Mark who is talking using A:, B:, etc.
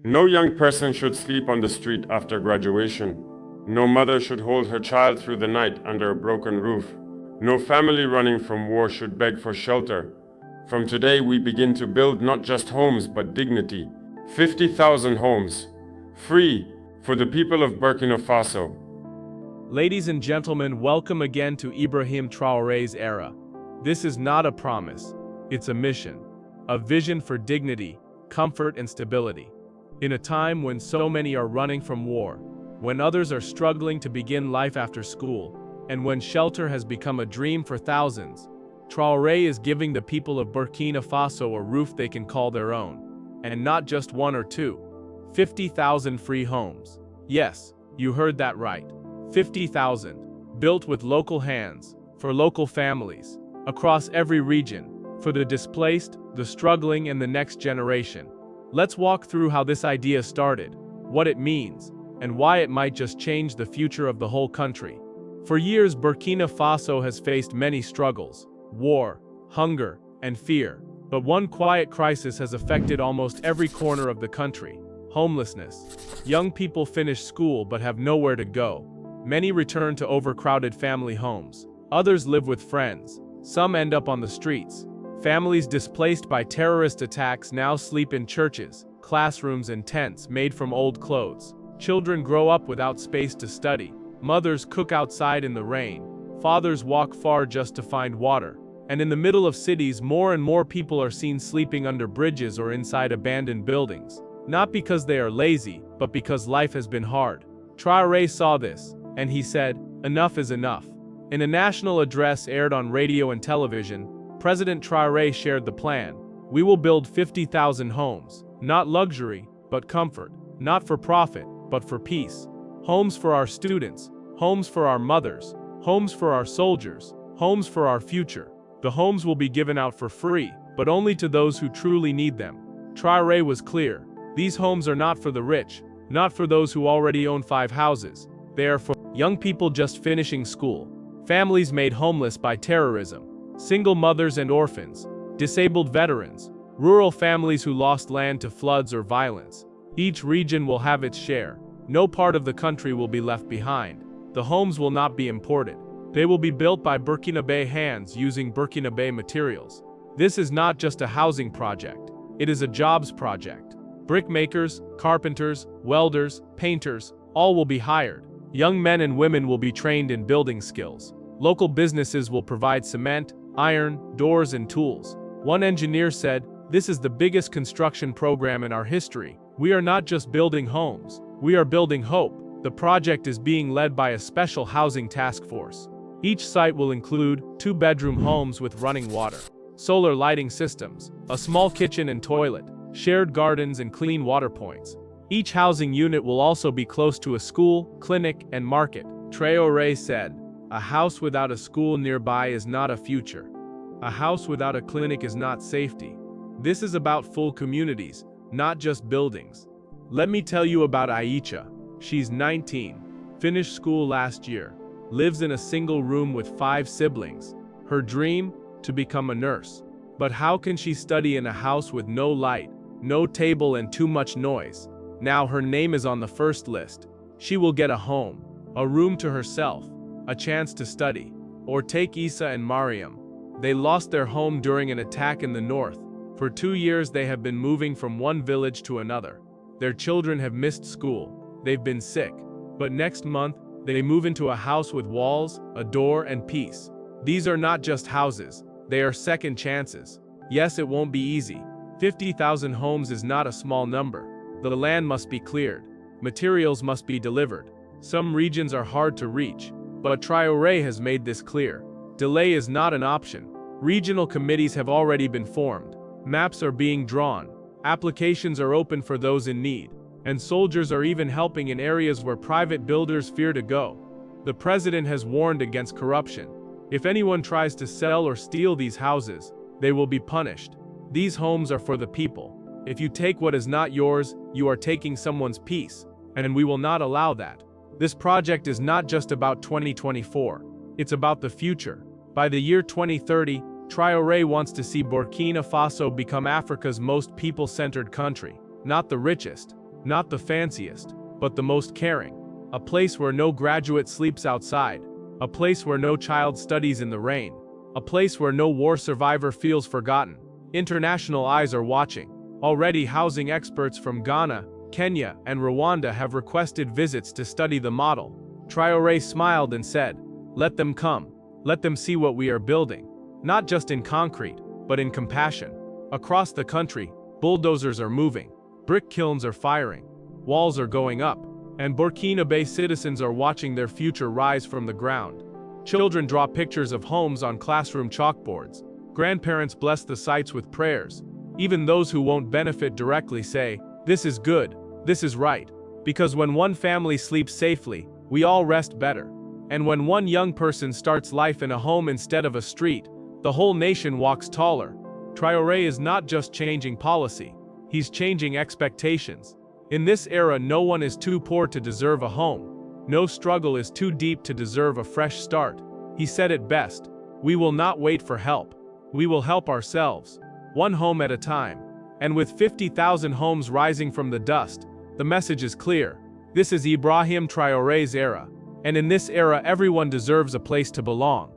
A: No young person should sleep on the street after graduation. No mother should hold her child through the night under a broken roof. No family running from war should beg for shelter. From today, we begin to build not just homes, but dignity. 50,000 homes. Free for the people of Burkina Faso.
B: Ladies and gentlemen, welcome again to Ibrahim Traoré Era. This is not a promise, it's a mission. A vision for dignity, comfort and stability. In a time when so many are running from war, when others are struggling to begin life after school, and when shelter has become a dream for thousands, Traoré is giving the people of Burkina Faso a roof they can call their own. And not just one or two. 50,000 free homes. Yes, you heard that right. 50,000. Built with local hands, for local families, across every region, for the displaced, the struggling and the next generation. Let's walk through how this idea started, what it means, and why it might just change the future of the whole country. For years, Burkina Faso has faced many struggles, war, hunger, and fear. But one quiet crisis has affected almost every corner of the country: homelessness. Young people finish school but have nowhere to go. Many return to overcrowded family homes. Others live with friends. Some end up on the streets. Families displaced by terrorist attacks now sleep in churches, classrooms, and tents made from old clothes. Children grow up without space to study. Mothers cook outside in the rain. Fathers walk far just to find water. And in the middle of cities, more and more people are seen sleeping under bridges or inside abandoned buildings. Not because they are lazy, but because life has been hard. Traoré saw this, and he said, "Enough is enough." In a national address aired on radio and television, President Traoré shared the plan. We will build 50,000 homes, not luxury, but comfort, not for profit, but for peace. Homes for our students, homes for our mothers, homes for our soldiers, homes for our future. The homes will be given out for free, but only to those who truly need them. Traoré was clear. These homes are not for the rich, not for those who already own 5 houses. They are for young people just finishing school, families made homeless by terrorism, single mothers and orphans, disabled veterans, rural families who lost land to floods or violence. Each region will have its share. No part of the country will be left behind. The homes will not be imported. They will be built by Burkinabe hands using Burkinabe materials. This is not just a housing project. It is a jobs project. Brickmakers, carpenters, welders, painters, all will be hired. Young men and women will be trained in building skills. Local businesses will provide cement, iron, doors, and tools. One engineer said, "This is the biggest construction program in our history. We are not just building homes, we are building hope." The project is being led by a special housing task force. Each site will include 2-bedroom homes with running water, solar lighting systems, a small kitchen and toilet, shared gardens and clean water points. Each housing unit will also be close to a school, clinic, and market. Traoré said, "A house without a school nearby is not a future. A house without a clinic is not safety." This is about full communities, not just buildings. Let me tell you about Aisha. She's 19, finished school last year, lives in a single room with 5 siblings. Her dream? To become a nurse. But how can she study in a house with no light, no table, and too much noise? Now her name is on the first list. She will get a home, a room to herself, a chance to study. Or take Isa and Mariam. They lost their home during an attack in the north. For 2 years they have been moving from one village to another. Their children have missed school. They've been sick. But next month, they move into a house with walls, a door, and peace. These are not just houses. They are second chances. Yes, it won't be easy. 50,000 homes is not a small number. The land must be cleared. Materials must be delivered. Some regions are hard to reach. But Traoré has made this clear. Delay is not an option. Regional committees have already been formed. Maps are being drawn. Applications are open for those in need. And soldiers are even helping in areas where private builders fear to go. The president has warned against corruption. If anyone tries to sell or steal these houses, they will be punished. These homes are for the people. If you take what is not yours, you are taking someone's peace, and we will not allow that. This project is not just about 2024. It's about the future. By the year 2030, Traoré wants to see Burkina Faso become Africa's most people-centered country. Not the richest, Not the fanciest, but the most caring. A place where no graduate sleeps outside. A place where no child studies in the rain. A place where no war survivor feels forgotten. International eyes are watching. Already housing experts from Ghana, Kenya, and Rwanda have requested visits to study the model. Traoré smiled and said, "Let them come. Let them see what we are building. Not just in concrete, but in compassion." Across the country, bulldozers are moving. Brick kilns are firing. Walls are going up. And Burkina Faso citizens are watching their future rise from the ground. Children draw pictures of homes on classroom chalkboards. Grandparents bless the sites with prayers. Even those who won't benefit directly say, "This is good, this is right." Because when one family sleeps safely, we all rest better. And when one young person starts life in a home instead of a street, the whole nation walks taller. Traoré is not just changing policy, he's changing expectations. In this era, no one is too poor to deserve a home. No struggle is too deep to deserve a fresh start. He said it best, "We will not wait for help. We will help ourselves, one home at a time." And with 50,000 homes rising from the dust, the message is clear. This is Ibrahim Traoré's era. And in this era, everyone deserves a place to belong.